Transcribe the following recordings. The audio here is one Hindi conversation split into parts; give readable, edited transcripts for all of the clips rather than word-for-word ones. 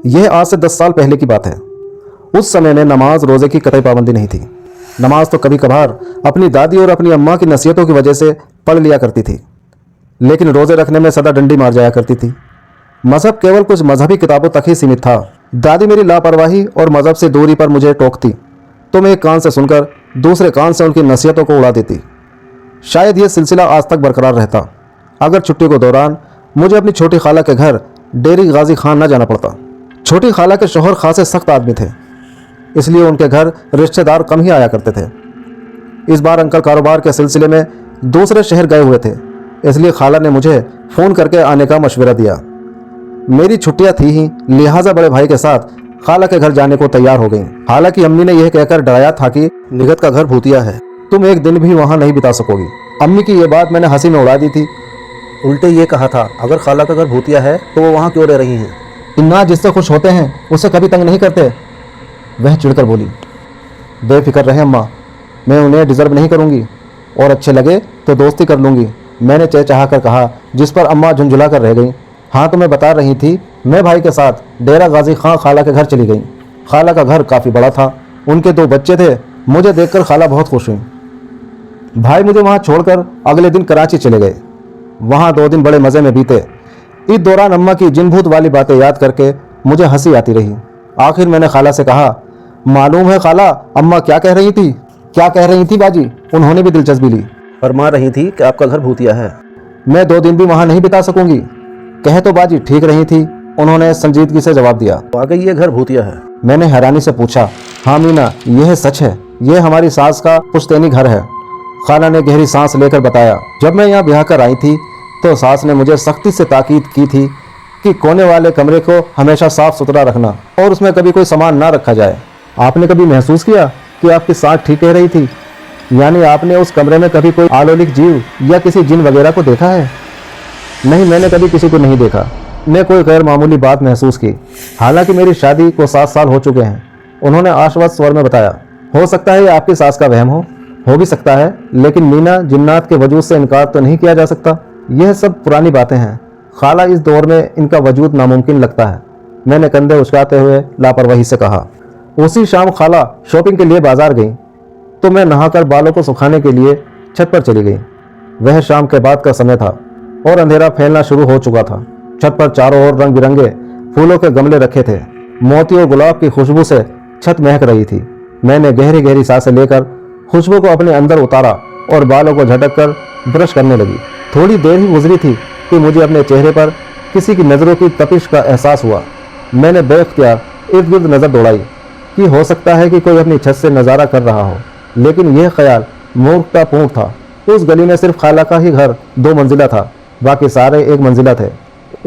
यह आज से 10 साल पहले की बात है। उस समय में नमाज रोज़े की कतई पाबंदी नहीं थी। नमाज तो कभी कभार अपनी दादी और अपनी अम्मा की नसीहतों की वजह से पढ़ लिया करती थी, लेकिन रोज़े रखने में सदा डंडी मार जाया करती थी। मज़हब केवल कुछ मजहबी किताबों तक ही सीमित था। दादी मेरी लापरवाही और मज़हब से दूरी पर मुझे टोकती तो मैं एक कान से सुनकर दूसरे कान से उनकी नसीहतों को उड़ा देती। शायद यह सिलसिला आज तक बरकरार रहता अगर छुट्टियों के दौरान मुझे अपनी छोटी खाला के घर डेरी गाजी खान न जाना पड़ता। छोटी खाला के शौहर खासे सख्त आदमी थे, इसलिए उनके घर रिश्तेदार कम ही आया करते थे। इस बार अंकल कारोबार के सिलसिले में दूसरे शहर गए हुए थे, इसलिए खाला ने मुझे फ़ोन करके आने का मशवरा दिया। मेरी छुट्टियां थी ही, लिहाजा बड़े भाई के साथ खाला के घर जाने को तैयार हो गई। हालांकि अम्मी ने यह कहकर डराया था कि निगत का घर भूतिया है, तुम एक दिन भी वहां नहीं बिता सकोगी। अम्मी की यह बात मैंने हंसी में उड़ा दी थी। उल्टे ये कहा था, अगर खाला का घर भूतिया है तो वो वहाँ क्यों रह रही हैं? इन्ना जिससे खुश होते हैं उससे कभी तंग नहीं करते, वह चिढ़कर बोली। बेफिक्र रहे अम्मा, मैं उन्हें डिज़र्व नहीं करूँगी और अच्छे लगे तो दोस्ती कर लूँगी, मैंने चहचहा कर कहा, जिस पर अम्मा झुंझुला कर रह गई। हाँ तो मैं बता रही थी, मैं भाई के साथ डेरा गाजी खां खाला के घर चली गई। खाला का घर काफ़ी बड़ा था, उनके 2 बच्चे थे। मुझे देखकर खाला बहुत खुश हुई। भाई मुझे वहाँ छोड़कर अगले दिन कराची चले गए। वहाँ 2 दिन बड़े मज़े में बीते। इस दौरान अम्मा की जिन भूत वाली बातें याद करके मुझे हंसी आती रही। आखिर मैंने खाला से कहा, मालूम है खाला अम्मा क्या कह रही थी? क्या कह रही थी बाजी? उन्होंने भी दिलचस्पी ली। फरमा रही थी कि आपका घर भूतिया है। मैं 2 दिन भी वहाँ नहीं बिता सकूंगी। कहे तो बाजी ठीक रही थी, उन्होंने संजीदगी से जवाब दिया। वाकई ये घर भूतिया है? मैंने हैरानी से पूछा। हाँ मीना, यह सच है, यह हमारी सास का पुश्तैनी घर है। खाला ने गहरी सांस लेकर बताया। जब मैं यहाँ ब्याह कर आई थी तो सास ने मुझे सख्ती से ताकीद की थी कि कोने वाले कमरे को हमेशा साफ सुथरा रखना और उसमें कभी कोई सामान ना रखा जाए। आपने कभी महसूस किया कि आपकी सास ठीक कह रही थी? यानी आपने उस कमरे में कभी कोई अलौकिक जीव या किसी जिन वगैरह को देखा है? नहीं, मैंने कभी किसी को नहीं देखा। मैं कोई गैर मामूली बात महसूस की। हालांकि मेरी शादी को 7 साल हो चुके हैं, उन्होंने आश्वस्त स्वर में बताया। हो सकता है ये आपकी सास का वहम हो भी सकता है, लेकिन मीना, जिन्नात के वजूद से इनकार तो नहीं किया जा सकता। यह सब पुरानी बातें हैं खाला, इस दौर में इनका वजूद नामुमकिन लगता है, मैंने कंधे उचकाते हुए लापरवाही से कहा। उसी शाम खाला शॉपिंग के लिए बाजार गई तो मैं नहाकर बालों को सुखाने के लिए छत पर चली गई। वह शाम के बाद का समय था और अंधेरा फैलना शुरू हो चुका था। छत पर चारों ओर रंग बिरंगे फूलों के गमले रखे थे। मोती और गुलाब की खुशबू से छत महक रही थी। मैंने गहरी गहरी सांसें लेकर खुशबू को अपने अंदर उतारा और बालों को झटक कर ब्रश करने लगी। थोड़ी देर ही गुजरी थी कि मुझे अपने चेहरे पर किसी की नज़रों की तपिश का एहसास हुआ। मैंने बेख्तियार इर्द गिर्द नज़र दौड़ाई कि हो सकता है कि कोई अपनी छत से नज़ारा कर रहा हो, लेकिन यह ख्याल मूर्खतापूर्ण था। उस गली में सिर्फ खाला का ही घर 2 मंजिला था, बाकी सारे 1 मंजिला थे,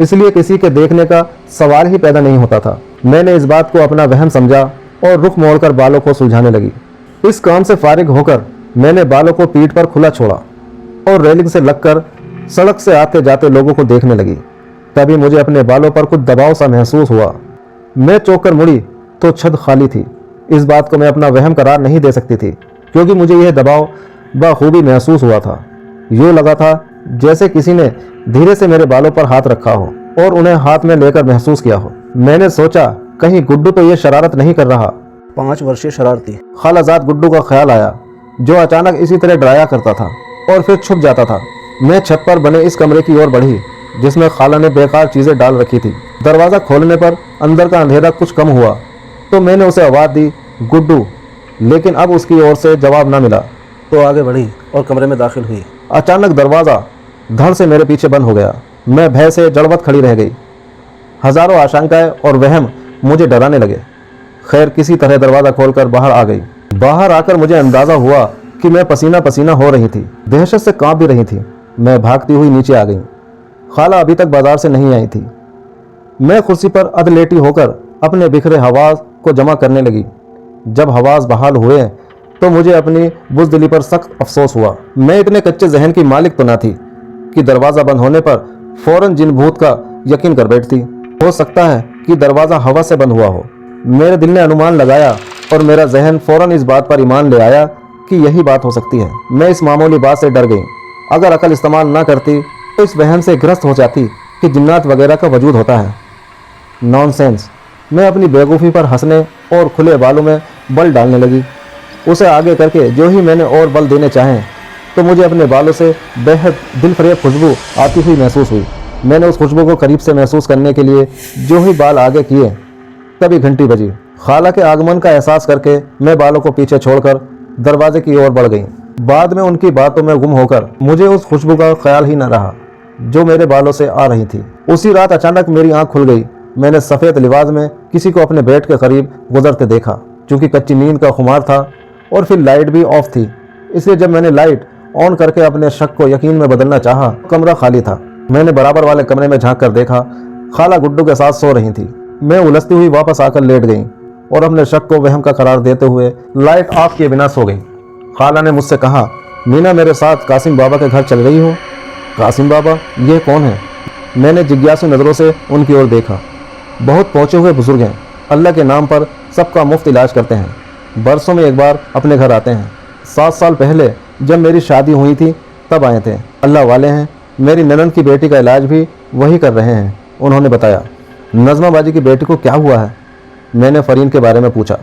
इसलिए किसी के देखने का सवाल ही पैदा नहीं होता था। मैंने इस बात को अपना वहम समझा और रुख मोड़कर बालों को सुलझाने लगी। इस काम से फारिग होकर मैंने बालों को पीठ पर खुला छोड़ा और रेलिंग से लगकर सड़क से आते जाते लोगों को देखने लगी। तभी मुझे अपने बालों पर कुछ दबाव सा महसूस हुआ। मैं चौंक कर मुड़ी तो छत खाली थी। इस बात को मैं अपना वहम करार नहीं दे सकती थी, क्योंकि मुझे यह दबाव बखूबी महसूस हुआ था। यूँ लगा था जैसे किसी ने धीरे से मेरे बालों पर हाथ रखा हो और उन्हें हाथ में लेकर महसूस किया हो। मैंने सोचा कहीं गुड्डू तो ये शरारत नहीं कर रहा। 5 वर्षीय शरारती खालाजाद गुड्डू का ख्याल आया, जो अचानक इसी तरह डराया करता था और फिर छुप जाता था। मैं छत पर बने इस कमरे की ओर बढ़ी जिसमें खाला ने बेकार चीज़ें डाल रखी थी। दरवाज़ा खोलने पर अंदर का अंधेरा कुछ कम हुआ तो मैंने उसे आवाज़ दी, गुड्डू, लेकिन अब उसकी ओर से जवाब न मिला। तो आगे बढ़ी और कमरे में दाखिल हुई। अचानक दरवाज़ा धड़ से मेरे पीछे बंद हो गया। मैं भय से जड़वत खड़ी रह गई। हजारों आशंकाएं और वहम मुझे डराने लगे। खैर किसी तरह दरवाज़ा खोलकर बाहर आ गई। बाहर आकर मुझे अंदाज़ा हुआ कि मैं पसीना पसीना हो रही थी, दहशत से कांप भी रही थी। मैं भागती हुई नीचे आ गई। खाला अभी तक बाजार से नहीं आई थी। मैं कुर्सी पर अधलेटी होकर अपने बिखरे हवास को जमा करने लगी। जब हवास बहाल हुए तो मुझे अपनी बुज़दिली पर सख्त अफसोस हुआ। मैं इतने कच्चे जहन की मालिक तो ना थी कि दरवाज़ा बंद होने पर फौरन जिन भूत का यकीन कर बैठती। हो सकता है कि दरवाज़ा हवा से बंद हुआ हो। मेरे दिल ने अनुमान लगाया और मेरा जहन फौरन इस बात पर ईमान ले आया कि यही बात हो सकती है। मैं इस मामूली बात से डर गई। अगर अकल इस्तेमाल ना करती तो इस वहम से ग्रस्त हो जाती कि जिन्नात वगैरह का वजूद होता है। नॉनसेंस, मैं अपनी बेवकूफ़ी पर हंसने और खुले बालों में बल डालने लगी। उसे आगे करके जो ही मैंने और बल देने चाहे तो मुझे अपने बालों से बेहद दिलफरेब खुशबू आती हुई महसूस हुई। मैंने उस खुशबू को करीब से महसूस करने के लिए जो ही बाल आगे किए तभी घंटी बजी। खाला के आगमन का एहसास करके मैं बालों को पीछे छोड़कर दरवाजे की ओर बढ़ गई। बाद में उनकी बातों में गुम होकर मुझे उस खुशबू का ख्याल ही न रहा जो मेरे बालों से आ रही थी। उसी रात अचानक मेरी आंख खुल गई। मैंने सफ़ेद लिबास में किसी को अपने बेड के करीब गुजरते देखा। चूंकि कच्ची नींद का खुमार था और फिर लाइट भी ऑफ थी, इसलिए जब मैंने लाइट ऑन करके अपने शक को यकीन में बदलना चाहा, कमरा खाली था। मैंने बराबर वाले कमरे में झांक कर देखा, खाला गुड्डू के साथ सो रही थी। मैं उलझती हुई वापस आकर लेट गई और अपने शक को वहम का करार देते हुए लाइट ऑफ किए बिना सो गई। खाला ने मुझसे कहा, मीना मेरे साथ कासिम बाबा के घर चल रही हो। कासिम बाबा, ये कौन है? मैंने जिज्ञासु नज़रों से उनकी ओर देखा। बहुत पहुँचे हुए बुजुर्ग हैं, अल्लाह के नाम पर सबका मुफ्त इलाज करते हैं, बरसों में एक बार अपने घर आते हैं। 7 साल पहले जब मेरी शादी हुई थी तब आए थे। अल्लाह वाले हैं, मेरी ननद की बेटी का इलाज भी वही कर रहे हैं, उन्होंने बताया। नज़मा बाजी की बेटी को क्या हुआ है? मैंने फ़रीन के बारे में पूछा।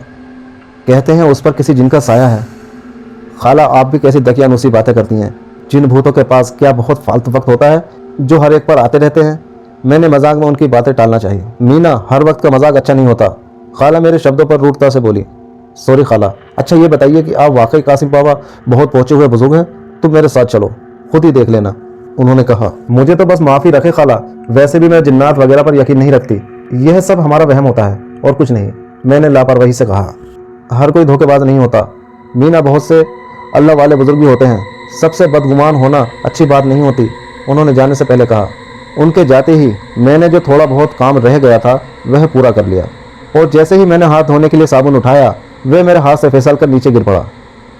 कहते हैं उस पर किसी जिन का साया है। खाला, आप भी कैसी दकियानूसी बातें करती हैं। जिन भूतों के पास क्या बहुत फालतू वक्त होता है जो हर एक पर आते रहते हैं। मैंने मजाक में उनकी बातें टालना चाहिए। मीना, हर वक्त का मजाक अच्छा नहीं होता। खाला मेरे शब्दों पर रूठता से बोली। सॉरी खाला। अच्छा ये बताइए कि आप वाकई कासिम बाबा बहुत पहुंचे हुए बुजुर्ग हैं? तुम मेरे साथ चलो, खुद ही देख लेना, उन्होंने कहा। मुझे तो बस माफ़ी रखे खाला, वैसे भी मैं जिन्नात वगैरह पर यकीन नहीं रखती। यह सब हमारा वहम होता है और कुछ नहीं, मैंने लापरवाही से कहा। हर कोई धोखेबाज नहीं होता मीना, बहुत से अल्लाह वाले बुजुर्ग भी होते हैं। सबसे बदगुमान होना अच्छी बात नहीं होती, उन्होंने जाने से पहले कहा। उनके जाते ही मैंने जो थोड़ा बहुत काम रह गया था वह पूरा कर लिया और जैसे ही मैंने हाथ धोने के लिए साबुन उठाया वह मेरे हाथ से फिसल कर नीचे गिर पड़ा।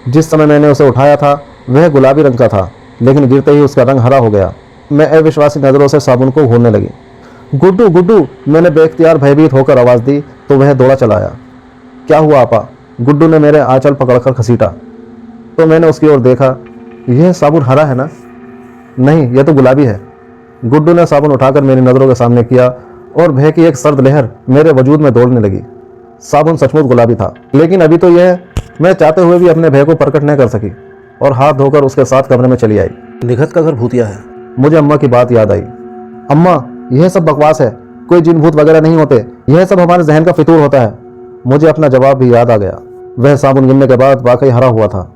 जिस समय मैंने उसे उठाया था वह गुलाबी रंग का था, लेकिन गिरते ही उसका रंग हरा हो गया। मैं अविश्वासी नज़रों से साबुन को घूरने लगी। गुड्डू गुड्डू, मैंने बेख्तियार भयभीत होकर आवाज़ दी तो वह दौड़ा चला आया। क्या हुआ आपा? गुड्डू ने मेरे आंचल पकड़कर घसीटा तो मैंने उसकी ओर देखा। यह साबुन हरा है ना? नहीं, यह तो गुलाबी है। गुड्डू ने साबुन उठाकर मेरी नज़रों के सामने किया और भय की एक सर्द लहर मेरे वजूद में दौड़ने लगी। साबुन सचमुच गुलाबी था, लेकिन अभी तो यह मैं चाहते हुए भी अपने भय को प्रकट नहीं कर सकी और हाथ धोकर उसके साथ कमरे में चली आई। निखत का घर भूतिया है। मुझे अम्मा की बात याद आई। अम्मा, यह सब बकवास है, कोई जिन भूत वगैरह नहीं होते, यह सब हमारे जहन का फितूर होता है। मुझे अपना जवाब भी याद आ गया। वह साबुन गिरने के बाद वाकई हरा हुआ था।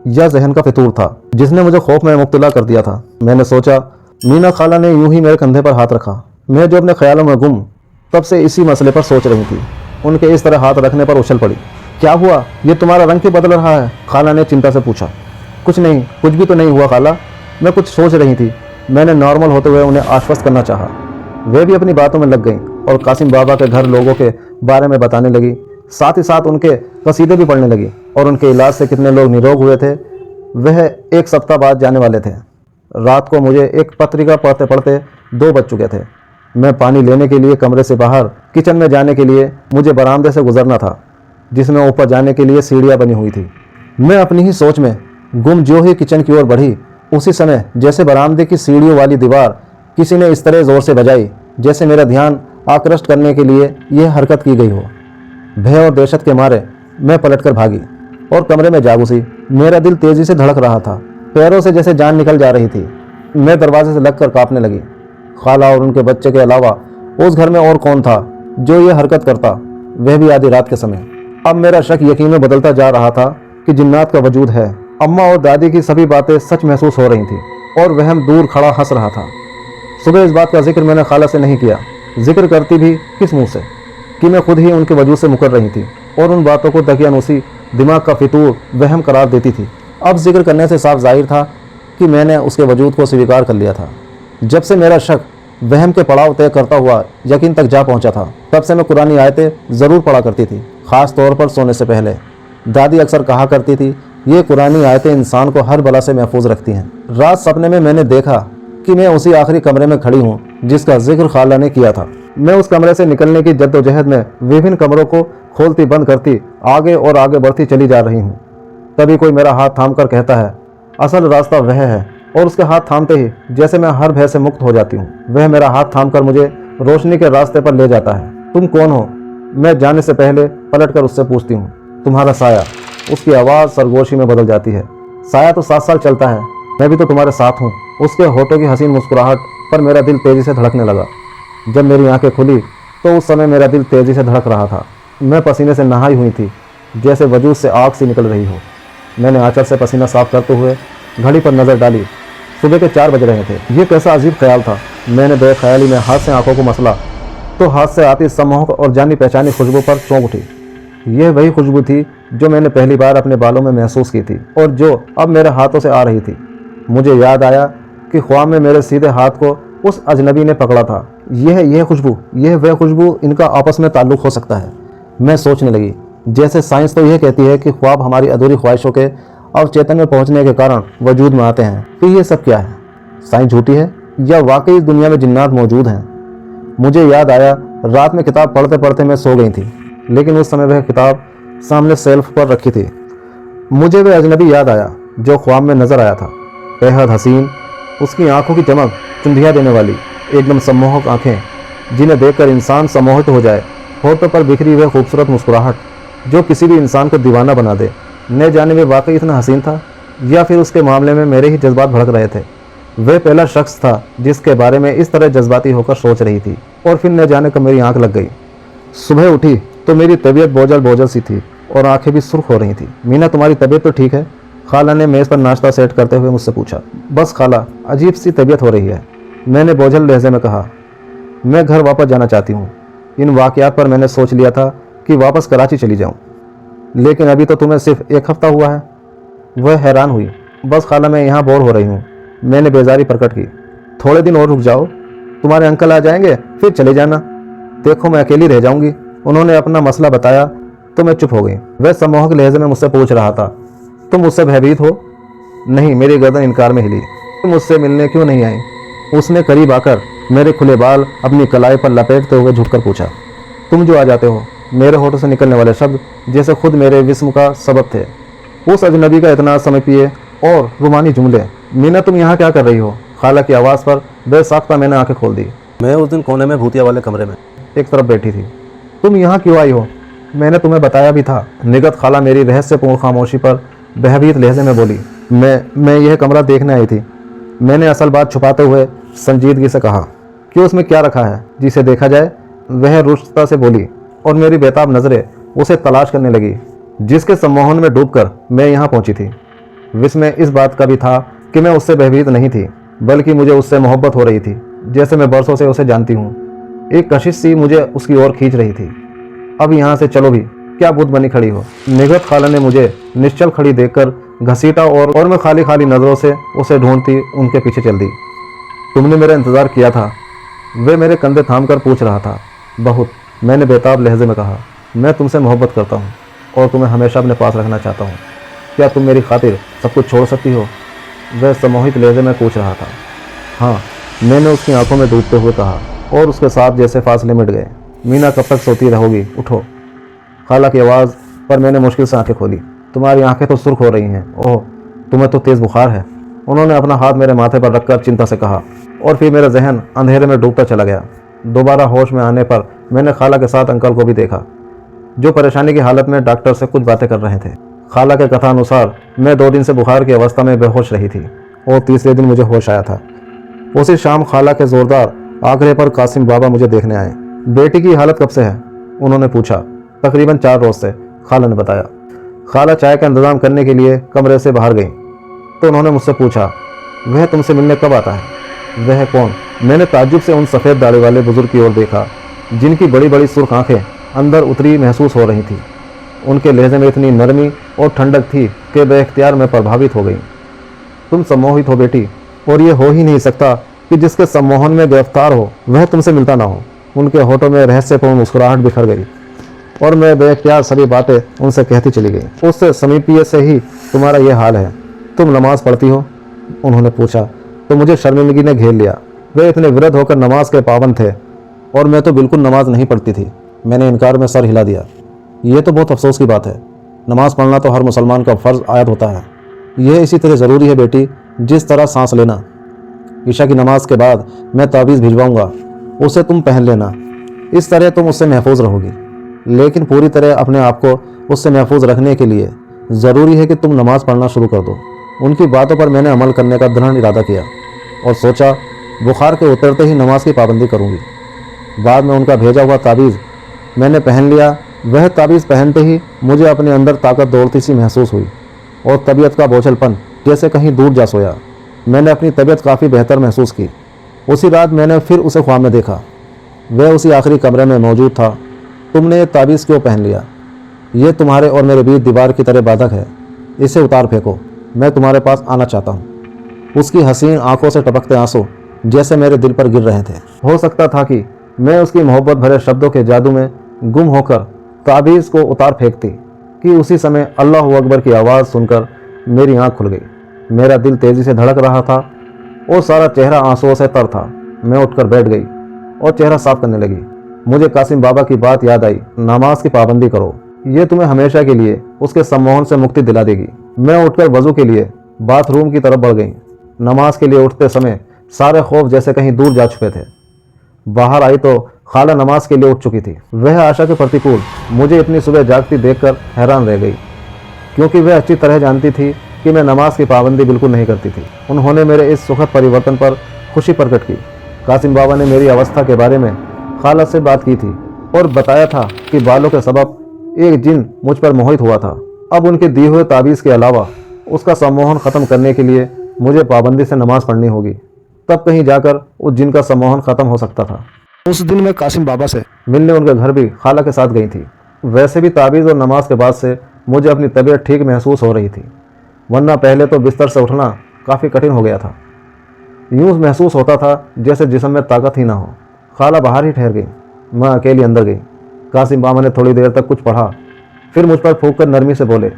यह जहन का फितूर था जिसने मुझे खौफ में मुब्तला कर दिया था। मैंने सोचा, मीना खाला ने यूं ही मेरे कंधे पर हाथ रखा। मैं जो अपने ख्यालों में गुम तब से इसी मसले पर सोच रही थी, उनके इस तरह हाथ रखने पर उछल पड़ी। क्या हुआ? ये तुम्हारा रंग क्यों बदल रहा है? खाला ने चिंता से पूछा। कुछ नहीं, कुछ भी तो नहीं हुआ खाला, मैं कुछ सोच रही थी। मैंने नॉर्मल होते हुए उन्हें आश्वस्त करना चाहा। वे भी अपनी बातों में लग गईं और कासिम बाबा के घर लोगों के बारे में बताने लगी। साथ ही साथ उनके कसीदे भी पढ़ने लगी और उनके इलाज से कितने लोग निरोग हुए थे वह 1 सप्ताह बाद जाने वाले थे। रात को मुझे एक पत्रिका पढ़ते पढ़ते 2 बज चुके थे। मैं पानी लेने के लिए कमरे से बाहर किचन में जाने के लिए मुझे बरामदे से गुजरना था, जिसमें ऊपर जाने के लिए सीढ़ियाँ बनी हुई थी। मैं अपनी ही सोच में गुम जो ही किचन की ओर बढ़ी, उसी समय जैसे बरामदे की सीढ़ियों वाली दीवार किसी ने इस तरह ज़ोर से बजाई जैसे मेरा ध्यान आकृष्ट करने के लिए यह हरकत की गई हो। भय और दहशत के मारे मैं पलटकर भागी और कमरे में जा घुसी। मेरा दिल तेजी से धड़क रहा था, पैरों से जैसे जान निकल जा रही थी। मैं दरवाजे से लगकर कांपने लगी। खाला और उनके बच्चे के अलावा उस घर में और कौन था जो ये हरकत करता, वह भी आधी रात के समय। अब मेरा शक यकीन में बदलता जा रहा था कि जिन्नात का वजूद है। अम्मा और दादी की सभी बातें सच महसूस हो रही थी और वहम दूर खड़ा हंस रहा था। सुबह इस बात का जिक्र मैंने खाला से नहीं किया। जिक्र करती भी किस मुंह से कि मैं खुद ही उनके वजूद से मुकर रही थी और उन बातों को दकियानूसी दिमाग का फितूर वहम करार देती थी। अब जिक्र करने से साफ जाहिर था कि मैंने उसके वजूद को स्वीकार कर लिया था। जब से मेरा शक वहम के पड़ाव तय करता हुआ यकीन तक जा पहुंचा था, तब से मैं कुरानी आयतें ज़रूर पढ़ा करती थी, ख़ास तौर पर सोने से पहले। दादी अक्सर कहा करती थी, ये कुरानी आयतें इंसान को हर बला से महफूज रखती हैं। रात सपने में मैंने देखा कि मैं उसी आखिरी कमरे में खड़ी हूँ जिसका जिक्र खाला ने किया था। मैं उस कमरे से निकलने की जद्दोजहद में विभिन्न कमरों को खोलती बंद करती आगे और आगे बढ़ती चली जा रही हूँ। तभी कोई मेरा हाथ थाम कर कहता है, असल रास्ता वह है। और उसके हाथ थामते ही जैसे मैं हर भय से मुक्त हो जाती हूँ। वह मेरा हाथ थाम कर मुझे रोशनी के रास्ते पर ले जाता है। तुम कौन हो? मैं जाने से पहले पलटकर उससे पूछती हूँ, तुम्हारा साया? उसकी आवाज़ सरगोशी में बदल जाती है। साया तो 7 साल चलता है, मैं भी तो तुम्हारे साथ हूँ। उसके होठों की हसीन मुस्कुराहट पर मेरा दिल तेज़ी से धड़कने लगा। जब मेरी आंखें खुली तो उस समय मेरा दिल तेज़ी से धड़क रहा था। मैं पसीने से नहाई हुई थी, जैसे वजूद से आग सी निकल रही हो। मैंने आंचल से पसीना साफ करते हुए घड़ी पर नज़र डाली। सुबह के 4 बज रहे थे। ये कैसा अजीब ख्याल था। मैंने बेख्याली में हाथ से आंखों को मसला तो हाथ से आती सम्मोहक और जानी पहचानी खुशबू पर चौंक उठी। यह वही खुशबू थी जो मैंने पहली बार अपने बालों में महसूस की थी और जो अब मेरे हाथों से आ रही थी। मुझे याद आया कि ख्वाब में मेरे सीधे हाथ को उस अजनबी ने पकड़ा था। यह खुशबू, यह वह खुशबू, इनका आपस में ताल्लुक़ हो सकता है। मैं सोचने लगी, जैसे साइंस तो यह कहती है कि ख्वाब हमारी अधूरी ख्वाहिशों के अवचेतन में पहुंचने के कारण वजूद में आते हैं। फिर ये सब क्या है? साइंस झूठी है या वाकई इस दुनिया में जिन्नात मौजूद हैं? मुझे याद आया, रात में किताब पढ़ते पढ़ते मैं सो गई थी, लेकिन उस समय वह किताब सामने शेल्फ पर रखी थी। मुझे वह अजनबी याद आया जो ख्वाब में नजर आया था। बेहद हसीन, उसकी आंखों की चमक चुंधिया देने वाली, एकदम सम्मोहक आंखें जिन्हें देखकर इंसान सम्मोहित हो जाए। होठों पर बिखरी हुई खूबसूरत मुस्कुराहट जो किसी भी इंसान को दीवाना बना दे। न जाने वे वाकई इतना हसीन था या फिर उसके मामले में मेरे ही जज्बात भड़क रहे थे। वह पहला शख्स था जिसके बारे में इस तरह जज्बाती होकर सोच रही थी और फिर न जाने कब मेरी आंख लग गई। सुबह उठी तो मेरी तबीयत बोझल बोझल सी थी और आंखें भी सुर्ख हो रही थी। मीना, तुम्हारी तबीयत तो ठीक है? खाला ने मेज़ पर नाश्ता सेट करते हुए मुझसे पूछा। बस खाला, अजीब सी तबीयत हो रही है, मैंने बोझल लहजे में कहा। मैं घर वापस जाना चाहती हूँ। इन वाक़यात पर मैंने सोच लिया था कि वापस कराची चली जाऊँ, लेकिन अभी तो तुम्हें सिर्फ 1 हफ्ता हुआ है। वह हैरान हुई। बस खाला, मैं यहाँ बोर हो रही हूँ, मैंने बेजारी प्रकट की। थोड़े दिन और रुक जाओ, तुम्हारे अंकल आ जाएंगे, फिर चले जाना। देखो मैं अकेली रह जाऊंगी। उन्होंने अपना मसला बताया तो मैं चुप हो गई। वह सम्मोहक लहजे में मुझसे पूछ रहा था, तुम मुझसे भयभीत हो? नहीं, मेरी गर्दन इनकार में हिली। तुम मुझसे मिलने क्यों नहीं आई? उसने करीब आकर मेरे खुले बाल अपनी कलाई पर लपेटते हुए झुककर पूछा। तुम जो आ जाते हो। मेरे होठों से निकलने वाले शब्द जैसे खुद मेरे विस्म का सबब थे। उस अजनबी का इतना समय पिए और रुमानी जुमले। मीना, तुम यहाँ क्या कर रही हो? खाला की आवाज़ पर बेसाख्ता मैंने आंखें खोल दी। मैं उस दिन कोने में भूतिया वाले कमरे में एक तरफ बैठी थी। तुम यहाँ क्यों आई हो? मैंने तुम्हें बताया भी था। निगत खाला मेरी रहस्यपूर्ण खामोशी पर बहबीत लहजे में बोली। मैं यह कमरा देखने आई थी। मैंने असल बात छुपाते हुए संजीदगी से कहा कि उसमें क्या रखा है जिसे देखा जाए। वह रुष्टता से बोली और मेरी बेताब नज़रें उसे तलाश करने लगी, जिसके सम्मोहन में डूबकर मैं यहाँ पहुँची थी। विस्मय इस बात का भी था कि मैं उससे भयभीत नहीं थी, बल्कि मुझे उससे मोहब्बत हो रही थी, जैसे मैं बरसों से उसे जानती हूँ। एक कशिश सी मुझे उसकी ओर खींच रही थी। अब यहाँ से चलो भी, क्या बुत बनी खड़ी हो? निगत खाला ने मुझे निश्चल खड़ी देखकर घसीटा और मैं खाली खाली नज़रों से उसे ढूंढती उनके पीछे चल दी। तुमने मेरा इंतज़ार किया था? वे मेरे कंधे थाम कर पूछ रहा था। बहुत, मैंने बेताब लहजे में कहा। मैं तुमसे मोहब्बत करता हूँ और तुम्हें हमेशा अपने पास रखना चाहता हूँ। क्या तुम मेरी खातिर सब कुछ छोड़ सकती हो? वह सम्मोहित लहजे में पूछ रहा था। हाँ, मैंने उसकी आंखों में डूबते हुए कहा और उसके साथ जैसे फासले मिट गए। मीना, कब तक सोती रहोगी? उठो। खाला की आवाज़ पर मैंने मुश्किल से आंखें खोली। तुम्हारी आंखें तो सुर्ख हो रही हैं। ओह, तुम्हें तो तेज़ बुखार है। उन्होंने अपना हाथ मेरे माथे पर रखकर चिंता से कहा और फिर मेरा जहन अंधेरे में डूबता चला गया। दोबारा होश में आने पर मैंने खाला के साथ अंकल को भी देखा, जो परेशानी की हालत में डॉक्टर से कुछ बातें कर रहे थे। खाला के कथा अनुसार मैं 2 दिन से बुखार की अवस्था में बेहोश रही थी और तीसरे दिन मुझे होश आया था। उसी शाम खाला के जोरदार आग्रह पर कासिम बाबा मुझे देखने आए। बेटी की हालत कब से है? उन्होंने पूछा। तकरीबन 4 रोज से, खाला ने बताया। खाला चाय का इंतजाम करने के लिए कमरे से बाहर गई तो उन्होंने मुझसे पूछा, वह तुमसे मिलने कब आता है? वह कौन? मैंने ताज्जुब से उन सफ़ेद दाढ़ी वाले बुजुर्ग की ओर देखा, जिनकी बड़ी बड़ी सुर्ख आंखें अंदर उतरी महसूस हो रही थी। उनके लहजे में इतनी नरमी और ठंडक थी कि बेख्तियार में प्रभावित हो गई। तुम सम्मोहित हो बेटी, और ये हो ही नहीं सकता कि जिसके सम्मोहन में गिरफ्तार हो वह तुमसे मिलता ना हो। उनके होठों में रहस्यपूर्ण मुस्कुराहट बिखर गई और मैं बेख्तियार सभी बातें उनसे कहती चली गई। उससे समीपीय से ही तुम्हारा ये हाल है। तुम नमाज पढ़ती हो? उन्होंने पूछा तो मुझे शर्मिंदगी ने घेर लिया। वे इतने विरध होकर नमाज के पाबंद थे और मैं तो बिल्कुल नमाज नहीं पढ़ती थी। मैंने इनकार में सर हिला दिया। ये तो बहुत अफसोस की बात है। नमाज पढ़ना तो हर मुसलमान का फ़र्ज आयत होता है। यह इसी तरह ज़रूरी है बेटी जिस तरह सांस लेना। ईशा की नमाज के बाद मैं तावीज़ भिजवाऊंगा, उसे तुम पहन लेना। इस तरह तुम उससे महफूज रहोगी। लेकिन पूरी तरह अपने आप को उससे महफूज रखने के लिए ज़रूरी है कि तुम नमाज़ पढ़ना शुरू कर दो। उनकी बातों पर मैंने अमल करने का दृढ़ इरादा किया और सोचा बुखार के उतरते ही नमाज की पाबंदी करूँगी। बाद में उनका भेजा हुआ ताबीज़ मैंने पहन लिया। वह ताबीज़ पहनते ही मुझे अपने अंदर ताकत दौड़ती सी महसूस हुई और तबीयत का बोझलपन जैसे कहीं दूर जा सोया। मैंने अपनी तबीयत काफ़ी बेहतर महसूस की। उसी रात मैंने फिर उसे ख्वाब में देखा। वह उसी आखिरी कमरे में मौजूद था। तुमने ये ताबीज़ क्यों पहन लिया? ये तुम्हारे और मेरे बीच दीवार की तरह बाधक है। इसे उतार फेंको, मैं तुम्हारे पास आना चाहता हूँ। उसकी हसीन आंखों से टपकते आंसू जैसे मेरे दिल पर गिर रहे थे। हो सकता था कि मैं उसकी मोहब्बत भरे शब्दों के जादू में गुम होकर ताबीज़ को उतार फेंकती कि उसी समय अल्लाह अकबर की आवाज़ सुनकर मेरी आंख खुल गई। मेरा दिल तेज़ी से धड़क रहा था और सारा चेहरा आंसुओं से तर था। मैं उठकर बैठ गई और चेहरा साफ करने लगी। मुझे कासिम बाबा की बात याद आई, नमाज की पाबंदी करो, ये तुम्हें हमेशा के लिए उसके सम्मोहन से मुक्ति दिला देगी। मैं उठकर वजू के लिए बाथरूम की तरफ बढ़ गई। नमाज के लिए उठते समय सारे खौफ जैसे कहीं दूर जा छुपे थे। बाहर आई तो खाला नमाज के लिए उठ चुकी थी। वह आशा के प्रतिकूल मुझे इतनी सुबह जागती देखकर हैरान रह गई, क्योंकि वह अच्छी तरह जानती थी कि मैं नमाज की पाबंदी बिल्कुल नहीं करती थी। उन्होंने मेरे इस सुखद परिवर्तन पर खुशी प्रकट की। कासिम बाबा ने मेरी अवस्था के बारे में खाला से बात की थी और बताया था कि बालों के सबब एक जिन मुझ पर मोहित हुआ था। अब उनके दिए हुए ताबीज़ के अलावा उसका सम्मोहन ख़त्म करने के लिए मुझे पाबंदी से नमाज पढ़नी होगी, तब कहीं जाकर उस जिन का सम्मोहन ख़त्म हो सकता था। उस दिन मैं कासिम बाबा से मिलने उनके घर भी खाला के साथ गई थी। वैसे भी ताबीज़ और नमाज के बाद से मुझे अपनी तबीयत ठीक महसूस हो रही थी, वरना पहले तो बिस्तर से उठना काफ़ी कठिन हो गया था। यूँ महसूस होता था जैसे जिस्म में ताकत ही ना हो। खाला बाहर ही ठहर गई, मैं अकेली अंदर गई। कासिम बाबा ने थोड़ी देर तक कुछ पढ़ा, फिर मुझ पर फूंक कर नरमी से बोले,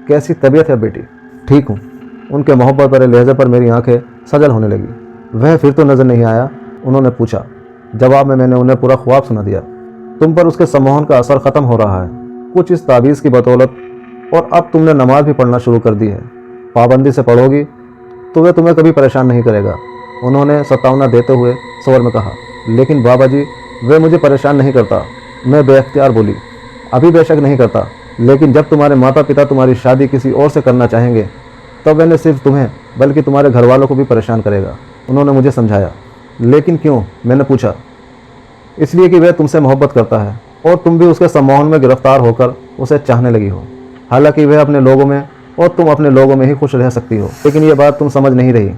कैसी तबीयत है बेटी? ठीक हूँ। उनके मोहब्बत भरे लहजे पर मेरी आंखें सजल होने लगी। वह फिर तो नज़र नहीं आया? उन्होंने पूछा। जवाब में मैंने उन्हें पूरा ख्वाब सुना दिया। तुम पर उसके सम्मोहन का असर ख़त्म हो रहा है, कुछ इस ताबीज़ की बदौलत, और अब तुमने नमाज भी पढ़ना शुरू कर दी है। पाबंदी से पढ़ोगी तो वह तुम्हें कभी परेशान नहीं करेगा, उन्होंने सतावना देते हुए स्वर में कहा। लेकिन बाबा जी, वह मुझे परेशान नहीं करता, मैं बेअख्तियार बोली। अभी बेशक नहीं करता, लेकिन जब तुम्हारे माता पिता तुम्हारी शादी किसी और से करना चाहेंगे तब वह न सिर्फ तुम्हें बल्कि तुम्हारे घर वालों को भी परेशान करेगा, उन्होंने मुझे समझाया। लेकिन क्यों? मैंने पूछा। इसलिए कि वह तुमसे मोहब्बत करता है और तुम भी उसके सम्मोहन में गिरफ्तार होकर उसे चाहने लगी हो। हालांकि वह अपने लोगों में और तुम अपने लोगों में ही खुश रह सकती हो, लेकिन यह बात तुम समझ नहीं रही।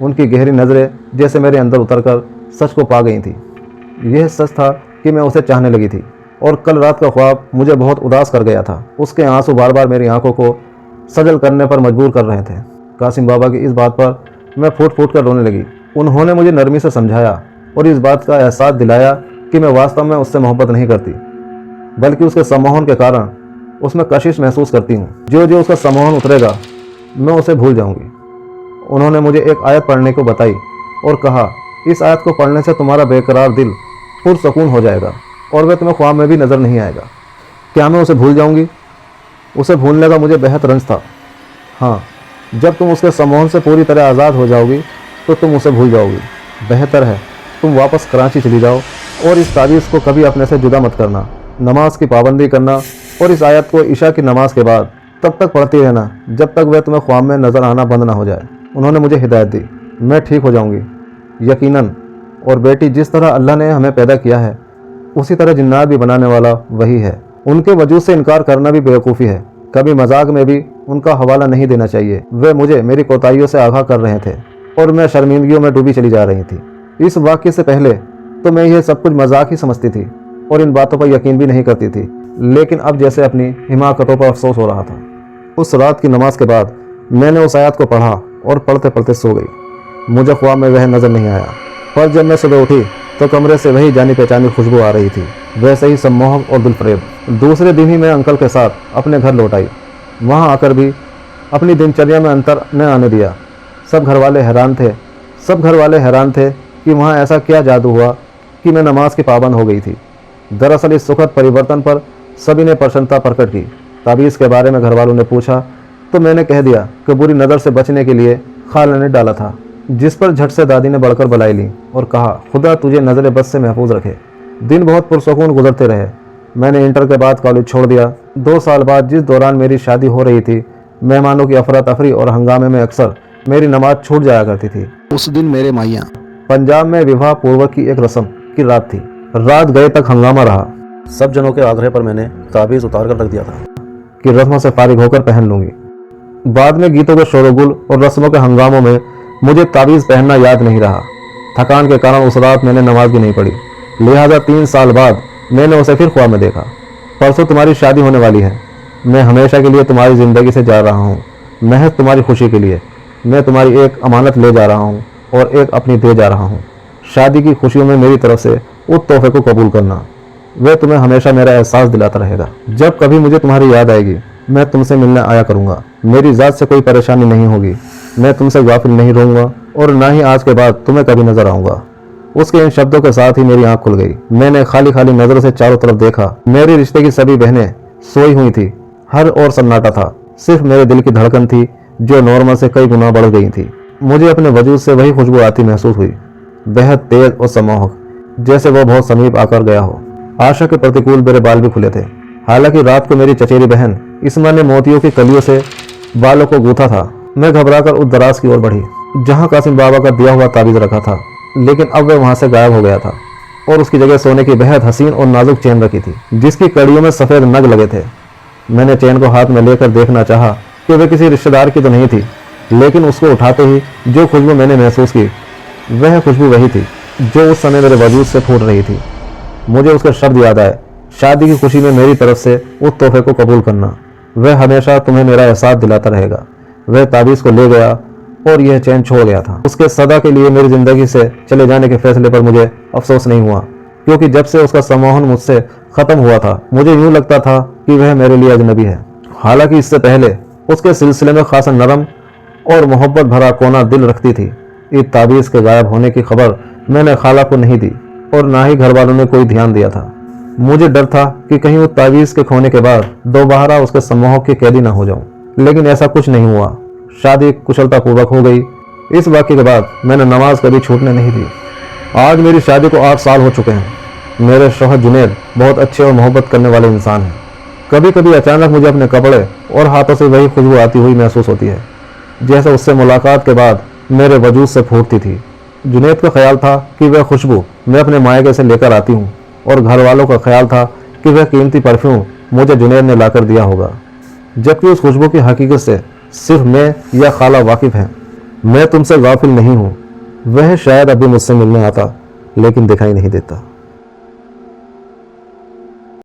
उनकी गहरी नज़रें जैसे मेरे अंदर उतरकर सच को पा गई थी। यह सच था कि मैं उसे चाहने लगी थी और कल रात का ख्वाब मुझे बहुत उदास कर गया था। उसके आंसू बार बार मेरी आंखों को सजल करने पर मजबूर कर रहे थे। कासिम बाबा की इस बात पर मैं फूट फूट कर रोने लगी। उन्होंने मुझे नरमी से समझाया और इस बात का एहसास दिलाया कि मैं वास्तव में उससे मोहब्बत नहीं करती, बल्कि उसके सम्मोहन के कारण उसमें कशिश महसूस करती हूँ। जो जो उसका सम्मोहन उतरेगा मैं उसे भूल जाऊँगी। उन्होंने मुझे एक आयत पढ़ने को बताई और कहा, इस आयत को पढ़ने से तुम्हारा बेकरार दिल पुरसकून हो जाएगा और वह तुम्हें ख्वाब में भी नज़र नहीं आएगा। क्या मैं उसे भूल जाऊँगी? उसे भूलने का मुझे बेहद रंज था। हाँ, जब तुम उसके सम्मोहन से पूरी तरह आज़ाद हो जाओगी तो तुम उसे भूल जाओगी। बेहतर है तुम वापस कराची चली जाओ और इस ताबीज़ को कभी अपने से जुदा मत करना। नमाज की पाबंदी करना और इस आयत को इशा की नमाज के बाद तब तक पढ़ती रहना जब तक वह तुम्हें ख्वाब में नज़र आना बंद ना हो जाए। उन्होंने मुझे हिदायत दी। मैं ठीक हो जाऊंगी यकीनन। और बेटी, जिस तरह अल्लाह ने हमें पैदा किया है उसी तरह जिन्नात भी बनाने वाला वही है। उनके वजूद से इनकार करना भी बेवकूफ़ी है। कभी मजाक में भी उनका हवाला नहीं देना चाहिए। वे मुझे मेरी कोताहियों से आगाह कर रहे थे और मैं शर्मिंदगियों में डूबी चली जा रही थी। इस वाक़ये से पहले तो मैं यह सब कुछ मजाक ही समझती थी और इन बातों पर यकीन भी नहीं करती थी, लेकिन अब जैसे अपनी हिमाकतों पर अफसोस हो रहा था। उस रात की नमाज के बाद मैंने उस आयत को पढ़ा और पढ़ते पढ़ते सो गई। मुझे ख्वाब में वह नज़र नहीं आया, पर जब मैं सुबह उठी तो कमरे से वही जानी पहचानी खुशबू आ रही थी, वैसे ही सम्मोहन और दिलफरेब। दूसरे दिन ही मैं अंकल के साथ अपने घर लौट आई। वहाँ आकर भी अपनी दिनचर्या में अंतर न आने दिया। सब घर वाले हैरान थे कि वहाँ ऐसा क्या जादू हुआ कि मैं नमाज की पाबंद हो गई थी। दरअसल इस सुखद परिवर्तन पर सभी ने प्रसन्नता प्रकट की। ताबीज़ के बारे में घर वालों ने पूछा तो मैंने कह दिया कि बुरी नज़र से बचने के लिए खाला ने डाला था, जिस पर झट से दादी ने बढ़कर बुलाई ली और कहा, खुदा तुझे नज़र बद से महफूज रखे। दिन बहुत पुरसकून गुजरते रहे। मैंने इंटर के बाद कॉलेज छोड़ दिया। 2 साल बाद जिस दौरान मेरी शादी हो रही थी, मेहमानों की अफरा तफरी और हंगामे में अक्सर मेरी नमाज छूट जाया करती थी। उस दिन मेरे माइयाँ पंजाब में विवाह पूर्वक की एक रस्म की रात थी। रात गए तक हंगामा रहा सब जनों के आग्रह पर मैंने ताबीज़ उतार कर रख दिया था कि रस्मों से फारिग होकर पहन लूंगी। बाद में गीतों के शोरगुल और रस्मों के हंगामों में मुझे ताबीज़ पहनना याद नहीं रहा। थकान के कारण उस रात मैंने नमाज भी नहीं पढ़ी। लिहाजा 3 साल बाद मैंने उसे फिर ख्वाब में देखा। परसों तुम्हारी शादी होने वाली है। मैं हमेशा के लिए तुम्हारी ज़िंदगी से जा रहा हूँ, महज तुम्हारी खुशी के लिए। मैं तुम्हारी एक अमानत ले जा रहा हूँ और एक अपनी दे जा रहा हूँ। शादी की खुशियों में मेरी तरफ से उस तोहफे को कबूल करना। वह तुम्हें हमेशा मेरा एहसास दिलाता रहेगा। जब कभी मुझे तुम्हारी याद आएगी, मैं तुमसे मिलने आया करूँगा। मेरी ज़ात से कोई परेशानी नहीं होगी। मैं तुमसे गाफिल नहीं रहूँगा और ना ही आज के बाद तुम्हें कभी नजर आऊँगा। उसके इन शब्दों के साथ ही मेरी आंख खुल गई। मैंने खाली खाली नजरों से चारों तरफ देखा। मेरे रिश्ते की सभी बहनें सोई हुई थी। हर ओर सन्नाटा था। सिर्फ मेरे दिल की धड़कन थी जो नॉर्मल से कई गुना बढ़ गई थी। मुझे अपने वजूद से वही खुशबू आती महसूस हुई, बेहद तेज और सम्मोहक, जैसे वो बहुत समीप आकर गया हो। आशा के प्रतिकूल मेरे बाल भी खुले थे। हालांकि रात को मेरी चचेरी बहन इस्मा ने मोतियों की कलियों से बालों को गूथा था। मैं घबराकर उस दराज की ओर बढ़ी जहां कासिम बाबा का दिया हुआ ताबीज रखा था, लेकिन अब वह वहां से गायब हो गया था और उसकी जगह सोने की बेहद हसीन और नाजुक चेन रखी थी, जिसकी कड़ियों में सफ़ेद नग लगे थे। मैंने चेन को हाथ में लेकर देखना चाहा कि वह किसी रिश्तेदार की तो नहीं थी, लेकिन उसको उठाते ही जो खुशबू मैंने महसूस की, वह खुशबू वही थी जो उस समय मेरे वजूद से फूट रही थी। मुझे उसके शब्द याद आए, शादी की खुशी में मेरी तरफ से उस तोहफे को कबूल करना। वह हमेशा तुम्हें मेरा एहसास दिलाता रहेगा। वह ताबीज़ को ले गया और यह चैन छोड़ गया था। उसके सदा के लिए मेरी ज़िंदगी से चले जाने के फैसले पर मुझे अफसोस नहीं हुआ, क्योंकि जब से उसका सम्मोहन मुझसे ख़त्म हुआ था, मुझे यूँ लगता था कि वह मेरे लिए अजनबी है। हालांकि इससे पहले उसके सिलसिले में खासा नरम और मोहब्बत भरा कोना दिल रखती थी। इस ताबीज़ के गायब होने की खबर मैंने खाला को नहीं दी और ना ही घर वालों ने कोई ध्यान दिया था। मुझे डर था कि कहीं उस ताबीज़ के खोने के बाद दोबारा उसके सम्मोह की कैदी ना हो जाऊं, लेकिन ऐसा कुछ नहीं हुआ। शादी कुशलतापूर्वक हो गई। इस वाक़ये के बाद मैंने नमाज कभी छूटने नहीं दी। आज मेरी शादी को 8 साल हो चुके हैं। मेरे शौहर जुनैद बहुत अच्छे और मोहब्बत करने वाले इंसान हैं। कभी कभी अचानक मुझे अपने कपड़े और हाथों से वही खुशबू आती हुई महसूस होती है, जैसे उससे मुलाकात के बाद मेरे वजूद से फूटती थी। जुनैद का ख्याल था कि वह खुशबू मैं अपने मायके से लेकर आती हूँ, और घर वालों का ख्याल था कि वह कीमती परफ्यूम मुझे जुनैद ने लाकर दिया होगा, जबकि उस खुशबू की हकीकत से सिर्फ मैं या खाला वाकिफ़ हैं। मैं तुमसे गाफिल नहीं हूँ। वह शायद अभी मुझसे मिलने आता, लेकिन दिखाई नहीं देता।